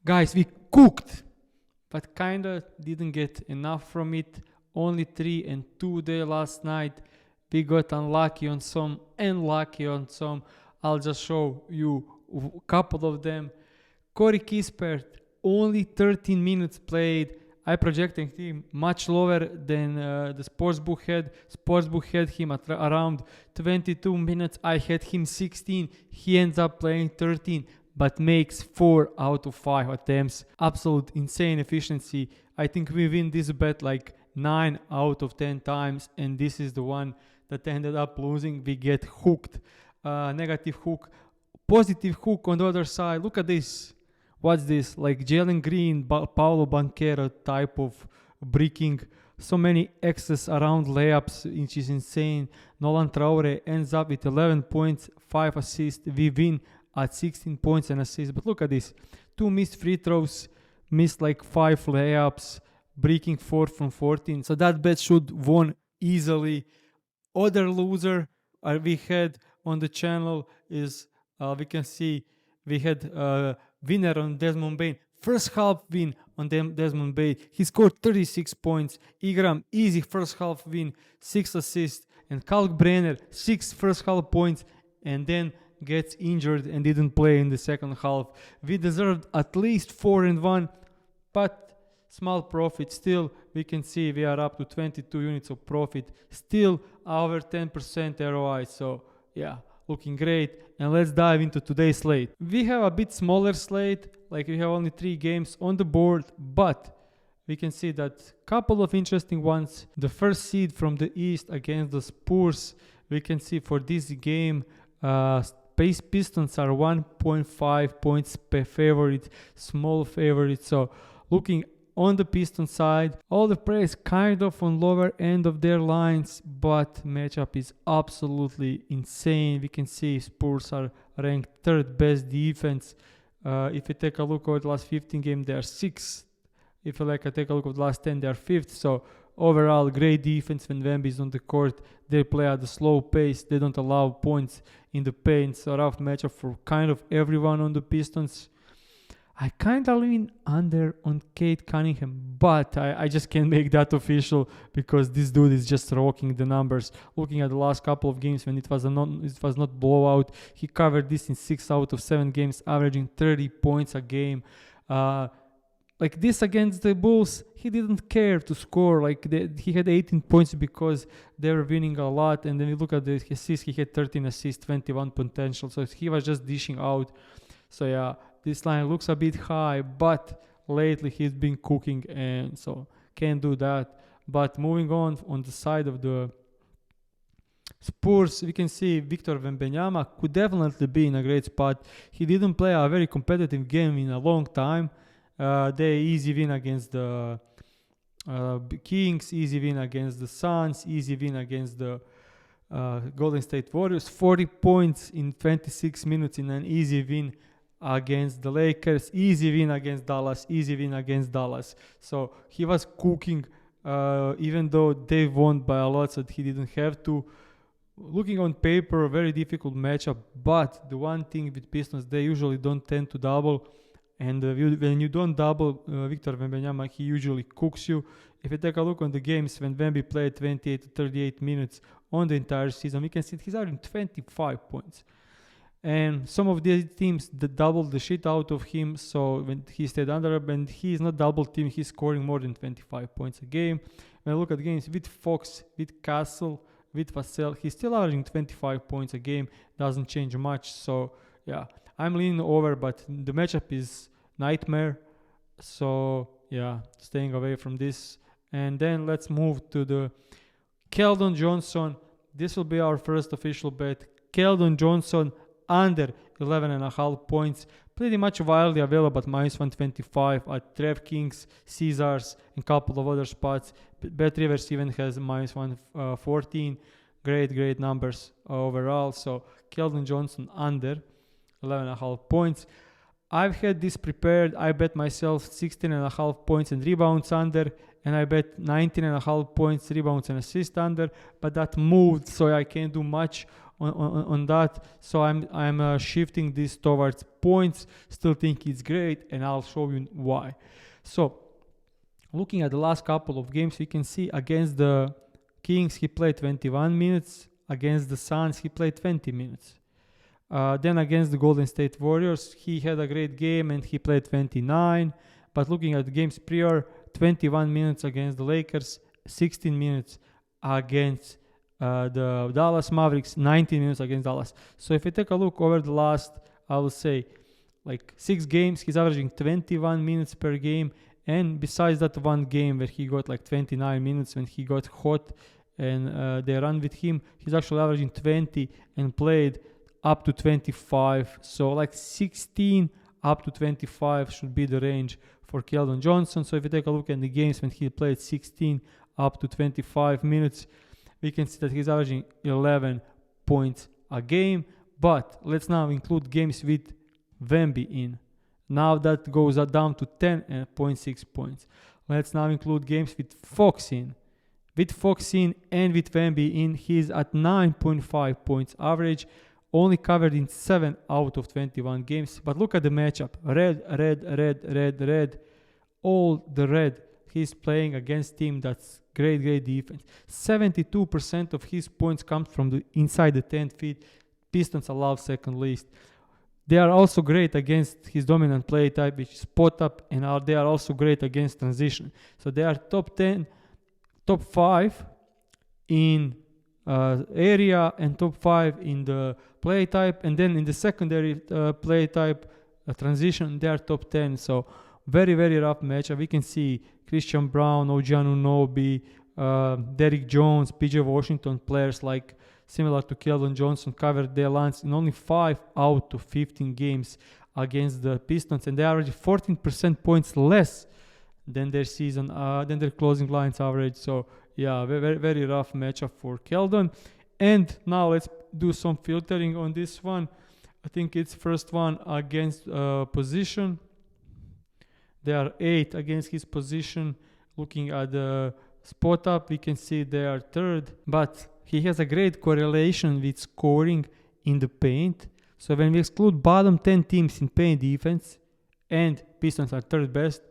Guys, we cooked, but kinda didn't get enough from it. Only 3 and 2 day last night. We got unlucky on some and lucky on some. I'll just show you a couple of them. Corey Kispert, only 13 minutes played. I projected him much lower than the sportsbook had. Sportsbook had him at around 22 minutes. I had him 16. He ends up playing 13, but makes 4 out of 5 attempts. Absolute insane efficiency. I think we win this bet like 9 out of 10 times, and this is the one that ended up losing. We get hooked. Negative hook. Positive hook on the other side. Look at this. What's this? Like Jalen Green, Paolo Banchero type of breaking. So many X's around layups, which is insane. Nolan Traore ends up with 11 points, 5 assists. We win at 16 points and assists. But look at this. 2 missed free throws, missed like 5 layups, breaking 4 from 14. So that bet should won easily. Other loser we had on the channel is, we can see, we had winner on Desmond Bain. First half win on Desmond Bain. He scored 36 points. Igram, easy first half win, 6 assists. And Kalkbrenner, 6 first half points, and then gets injured and didn't play in the second half. We deserved at least 4-1, but small profit. Still, we can see we are up to 22 units of profit. Still over 10% ROI. So, yeah, looking great. And let's dive into today's slate. We have a bit smaller slate, like we have only 3 games on the board, but we can see that couple of interesting ones. The first seed from the East against the Spurs. We can see for this game, Pistons are 1.5 points per favorite, small favorite. So looking on the Pistons side, all the players kind of on lower end of their lines, but matchup is absolutely insane. We can see Spurs are ranked 3rd best defense. If you take a look at the last 15 games, they are 6th. If you take a look at the last 10, they are 5th. So overall, great defense when Wemby is on the court. They play at a slow pace. They don't allow points in the paint. So rough matchup for kind of everyone on the Pistons. I kind of lean under on Cade Cunningham, but I just can't make that official because this dude is just rocking the numbers. Looking at the last couple of games when it was not blowout, he covered this in 6 out of 7 games, averaging 30 points a game. Like this against the Bulls, he didn't care to score. He had 18 points because they were winning a lot. And then you look at the assists, he had 13 assists, 21 potential. So he was just dishing out. So yeah, this line looks a bit high, but lately he's been cooking, and so can't do that. But moving on the side of the Spurs, we can see Victor Wembanyama could definitely be in a great spot. He didn't play a very competitive game in a long time. They easy win against the Kings, easy win against the Suns, easy win against the Golden State Warriors. 40 points in 26 minutes in an easy win against the Lakers, easy win against Dallas, easy win against Dallas. So he was cooking, even though they won by a lot, so he didn't have to. Looking on paper, a very difficult matchup, but the one thing with Pistons, they usually don't tend to double. And when you don't double Victor Wembanyama, he usually cooks you. If you take a look on the games when Wemby played 28 to 38 minutes on the entire season, we can see he's averaging 25 points. And some of the teams that doubled the shit out of him, so when he stayed under, and he is not double team, he's scoring more than 25 points a game. When I look at games with Fox, with Castle, with Vassell, he's still averaging 25 points a game, doesn't change much. So yeah, I'm leaning over, but the matchup is nightmare. So yeah, staying away from this. And then let's move to the Kelon Johnson. This will be our first official bet. Kelon Johnson under 11.5 points. Pretty much widely available at -125 at DraftKings, Caesars, and a couple of other spots. BetRivers even has -114. Great numbers overall. So Kelon Johnson under 11.5 points. I've had this prepared. I bet myself 16.5 points and rebounds under, and I bet 19.5 points, rebounds, and assists under, but that moved, so I can't do much on that. So I'm shifting this towards points. Still think it's great, and I'll show you why. So looking at the last couple of games, we can see against the Kings he played 21 minutes. Against the Suns he played 20 minutes. Then against the Golden State Warriors he had a great game and he played 29. But looking at the games prior, 21 minutes against the Lakers, 16 minutes against the Dallas Mavericks, 19 minutes against Dallas. So if you take a look over the last, I will say, like 6 games, he's averaging 21 minutes per game. And besides that one game where he got like 29 minutes when he got hot and they ran with him, he's actually averaging 20 and played up to 25. So like 16 up to 25 should be the range for Kelon Johnson. So if you take a look at the games when he played 16 up to 25 minutes, we can see that he's averaging 11 points a game. But let's now include games with Wemby in. Now that goes down to 10.6 points. Let's now include games with Fox in. With Fox in and with Wemby in, he's at 9.5 points average, only covered in 7 out of 21 games. But look at the matchup. Red. All the red. He's playing against team that's great defense. 72% of his points come from the inside the 10 feet. Pistons allow second least. They are also great against his dominant play type, which is spot up, and they are also great against transition. So they are top 5 in area and top 5 in the play type, and then in the secondary play type transition they are top 10. So very rough matchup. We can see Christian Brown, OG Anunoby, Derrick Jones, PJ Washington, players like similar to Kelon Johnson covered their lines in only 5 out of 15 games against the Pistons, and they average 14% points less than their season than their closing lines average. So yeah, very rough matchup for Keldon. And now let's do some filtering on this one. I think it's first one against position. They are 8 against his position. Looking at the spot up, we can see they are third, but he has a great correlation with scoring in the paint. So when we exclude bottom 10 teams in paint defense, and Pistons are third best,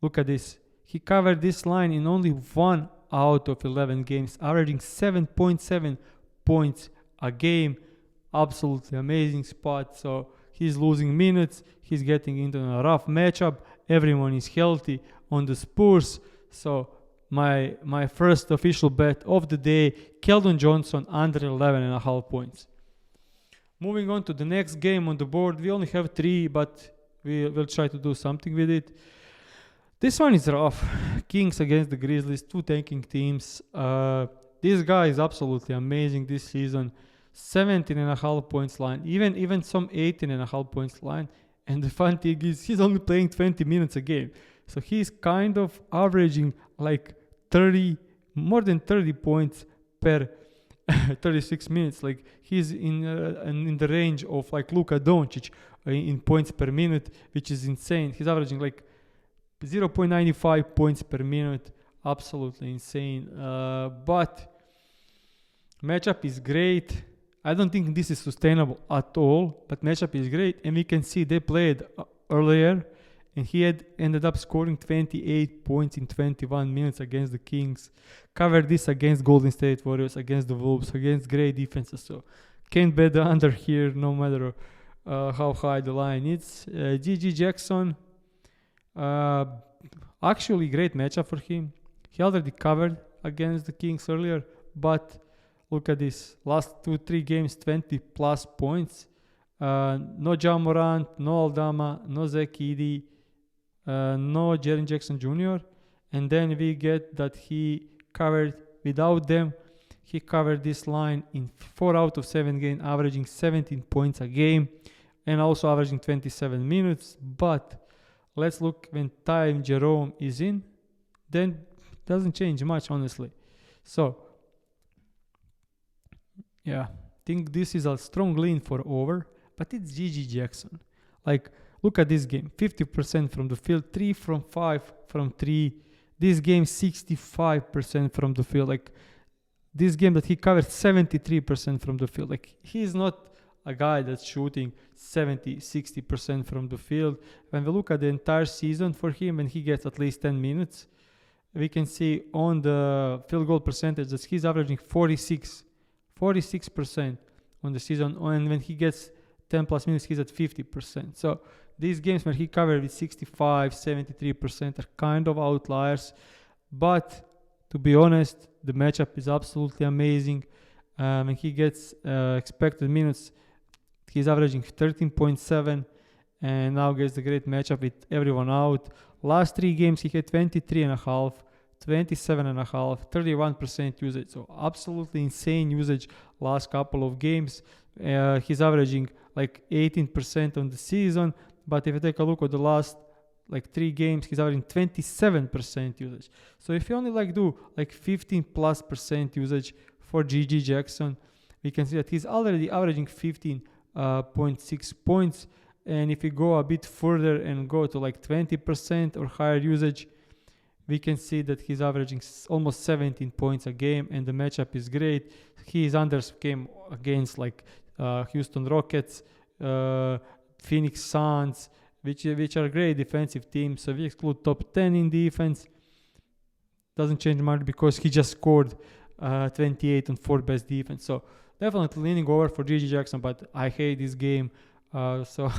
look at this. He covered this line in only 1 out of 11 games, averaging 7.7 points a game. Absolutely amazing spot. So he's losing minutes. He's getting into a rough matchup. Everyone is healthy on the Spurs. So my first official bet of the day, Kelon Johnson under 11.5 points. Moving on to the next game on the board. We only have 3, but we'll try to do something with it. This one is rough. Kings against the Grizzlies, 2 tanking teams. This guy is absolutely amazing this season. 17.5 points line, even some 18.5 points line. And the fun thing is he's only playing 20 minutes a game. So he's kind of averaging like more than 30 points per 36 minutes. Like he's in the range of like Luka Doncic in points per minute, which is insane. He's averaging like 0.95 points per minute. Absolutely insane. But matchup is great. I don't think this is sustainable at all, but matchup is great. And we can see they played earlier, and he had ended up scoring 28 points in 21 minutes against the Kings. Covered this against Golden State Warriors, against the Wolves, against great defenses. So can't bet the under here, no matter how high the line is. GG Jackson, actually great matchup for him. He already covered against the Kings earlier, but look at this. Last 2-3 games, 20 plus points. No Ja Morant, no Aldama, no Zach Edey, no Jaren Jackson Jr. And then we get that he covered without them. He covered this line in 4 out of 7 games, averaging 17 points a game and also averaging 27 minutes. But let's look when Ty Jerome is in. Then doesn't change much, honestly. So yeah, think this is a strong lean for over, but it's GG Jackson. Like, look at this game. 50% from the field, 3 from 5 from 3. This game, 65% from the field. Like, this game that he covered 73% from the field. Like, he's not a guy that's shooting 60% from the field. When we look at the entire season for him, when he gets at least 10 minutes, we can see on the field goal percentage that he's averaging 46% on the season. And when he gets 10 plus minutes, he's at 50%. So these games where he covered with 65, 73% are kind of outliers. But to be honest, the matchup is absolutely amazing. When he gets expected minutes, he's averaging 13.7 and now gets the great matchup with everyone out. Last 3 games, he had 23.5, 27.5, 31% usage. So absolutely insane usage last couple of games. He's averaging like 18% on the season. But if you take a look at the last like 3 games, he's averaging 27% usage. So if you only do 15+% usage for GG Jackson, we can see that he's already averaging 15.6 points. And if we go a bit further and go to 20% or higher usage, we can see that he's averaging almost 17 points a game, and the matchup is great. His unders came against Houston Rockets, Phoenix Suns, which are great defensive teams. So we exclude top 10 in defense. Doesn't change much because he just scored 28 on 4 best defense. So definitely leaning over for GG Jackson, but I hate this game. So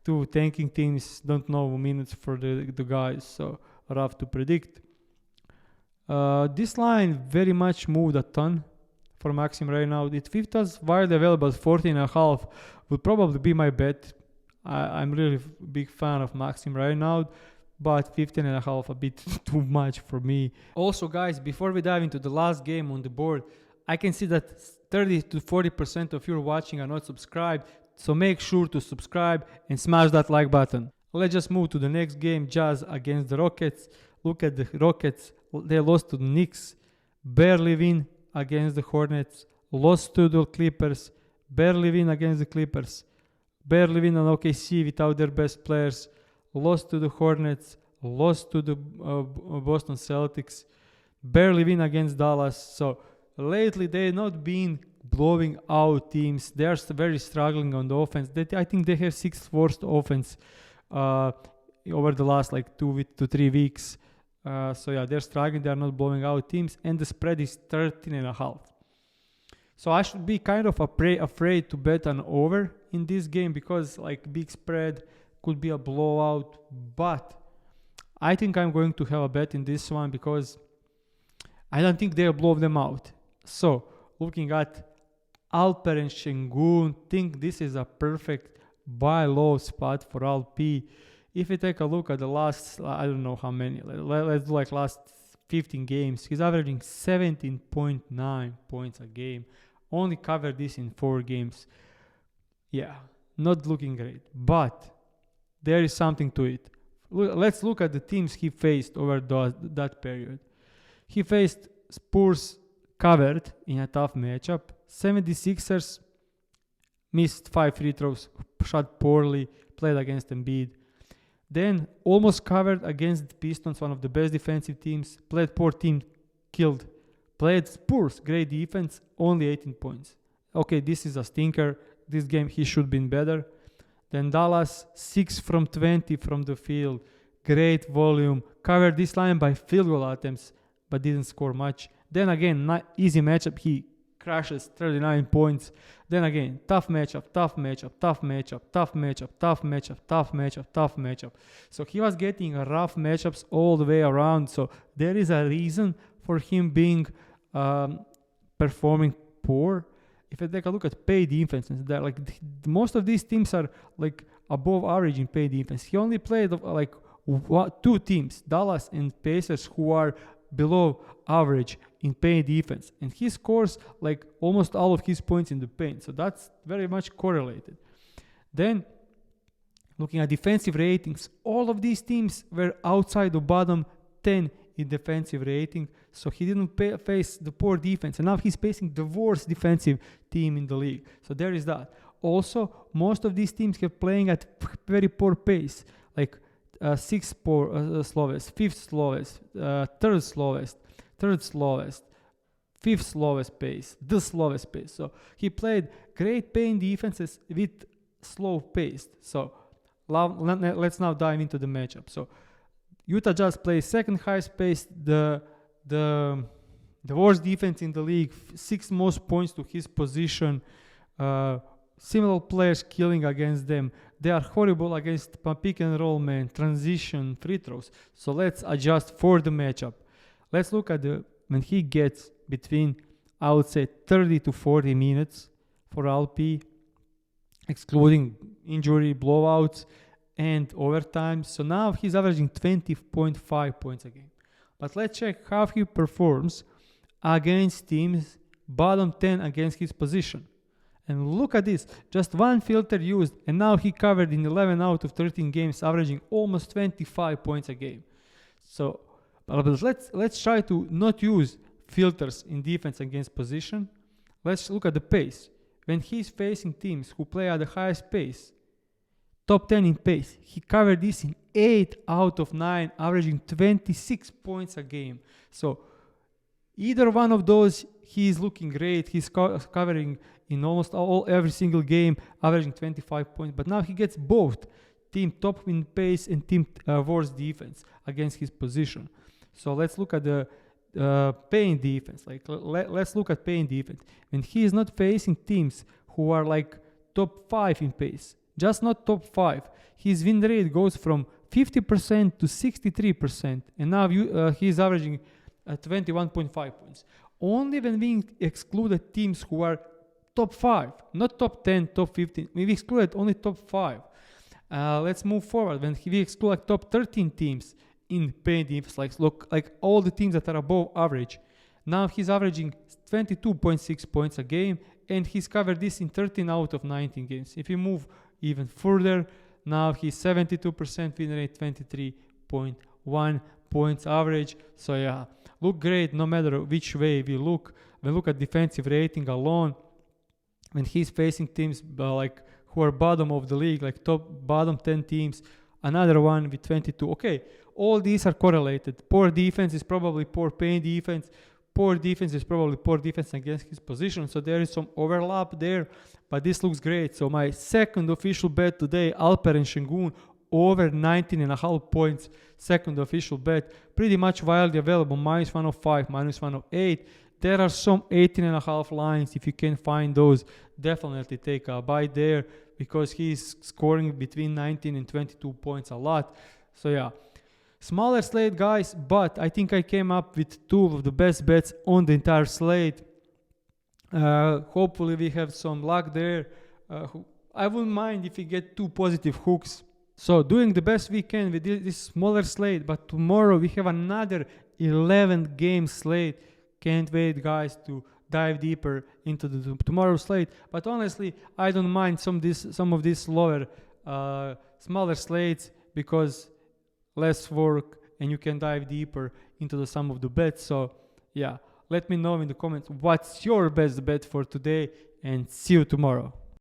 2 tanking teams don't know minutes for the guys. So rough to predict. This line very much moved a ton for Maxim right now. If it was widely available, 14.5 would probably be my bet. I'm really big fan of Maxim right now, but 15.5 a bit too much for me. Also, guys, before we dive into the last game on the board, I can see that 30 to 40% of you watching are not subscribed, so make sure to subscribe and smash that like button. Let's just move to the next game, Jazz against the Rockets. Look at the Rockets. They lost to the Knicks, barely win against the Hornets, lost to the Clippers, barely win against the Clippers, barely win on OKC without their best players, lost to the Hornets, lost to the Boston Celtics, barely win against Dallas. So lately they've not been blowing out teams. They are very struggling on the offense. I think they have 6th worst offense over the last 2 to 3 weeks. So yeah, they're struggling. They're not blowing out teams, and the spread is 13.5. So I should be kind of afraid to bet an over in this game because big spread could be a blowout. But I think I'm going to have a bet in this one because I don't think they'll blow them out. So looking at Alper and Şengün, think this is a perfect buy low spot for Alp. If you take a look at the last, I don't know how many, let's do last 15 games, he's averaging 17.9 points a game. Only covered this in 4 games. Yeah, not looking great, but there is something to it. Let's look at the teams he faced over that period. He faced Spurs covered in a tough matchup. 76ers missed 5 free throws, shot poorly, played against Embiid. Then almost covered against the Pistons, one of the best defensive teams. Played poor team, killed. Played Spurs, great defense, only 18 points. Okay, this is a stinker. This game he should have been better. Then Dallas, 6 from 20 from the field. Great volume. Covered this line by field goal attempts, but didn't score much. Then again, not easy matchup. He crashes 39 points. Then again, tough matchup. So he was getting rough matchups all the way around. So there is a reason for him being performing poor. If I take a look at paid defenses, that most of these teams are above average in paid defense. He only played 2 teams, Dallas and Pacers, who are below average in paid defense, and he scores almost all of his points in the paint. So that's very much correlated. Then looking at defensive ratings, all of these teams were outside the bottom 10 in defensive rating. So he didn't face the poor defense, and now he's facing the worst defensive team in the league. So there is that. Also, most of these teams kept playing at very poor pace, 6th slowest, 5th slowest, 3rd slowest, fifth slowest pace, the slowest pace. So he played great paint defenses with slow pace. So let's now dive into the matchup. So Utah Jazz plays second highest pace, the worst defense in the league, sixth most points to his position. Similar players killing against them. They are horrible against pick and roll, man, transition, free throws. So let's adjust for the matchup. Let's look at when he gets between, I would say, 30 to 40 minutes for LP, excluding injury, blowouts, and overtime. So now he's averaging 20.5 points a game. But let's check how he performs against teams bottom 10 against his position. And look at this, just one filter used, and now he covered in 11 out of 13 games, averaging almost 25 points a game. So let's try to not use filters in defense against position. Let's look at the pace. When he's facing teams who play at the highest pace, top 10 in pace, he covered this in 8 out of 9, averaging 26 points a game. So either one of those, he's looking great. He's covering in almost every single game, averaging 25 points. But now he gets both team top in pace and team worst defense against his position. So let's look at the paint defense. Let's look at paint defense. When he is not facing teams who are like top 5 in pace, just not top 5, his win rate goes from 50% to 63%. And now he's averaging 21.5 points. Only when we excluded teams who are top 5, not top 10, top 15. We excluded only top 5. Let's move forward. When we exclude top 13 teams in paint defense, like all the teams that are above average, now he's averaging 22.6 points a game, and he's covered this in 13 out of 19 games. If you move even further, now he's 72% win rate, 23.1 points average. So yeah, look great no matter which way we look. We look at defensive rating alone. When he's facing teams who are bottom of the league, like bottom 10 teams, another one with 22. Okay, all these are correlated. Poor defense is probably poor paint defense. Poor defense is probably poor defense against his position. So there is some overlap there, but this looks great. So my second official bet today, Alper and Şengün, over 19.5 points. Second official bet, pretty much widely available, -105, -108. There are some 18.5 lines. If you can find those, definitely take a buy there, because he's scoring between 19 and 22 points a lot. So yeah, smaller slate, guys, but I think I came up with two of the best bets on the entire slate. Hopefully we have some luck there. I wouldn't mind if we get 2 positive hooks. So doing the best we can with this smaller slate, but tomorrow we have another 11-game slate. Can't wait, guys, to dive deeper into the tomorrow's slate. But honestly, I don't mind some of these slower, smaller slates, because less work and you can dive deeper into some of the bets. So yeah, let me know in the comments what's your best bet for today, and see you tomorrow.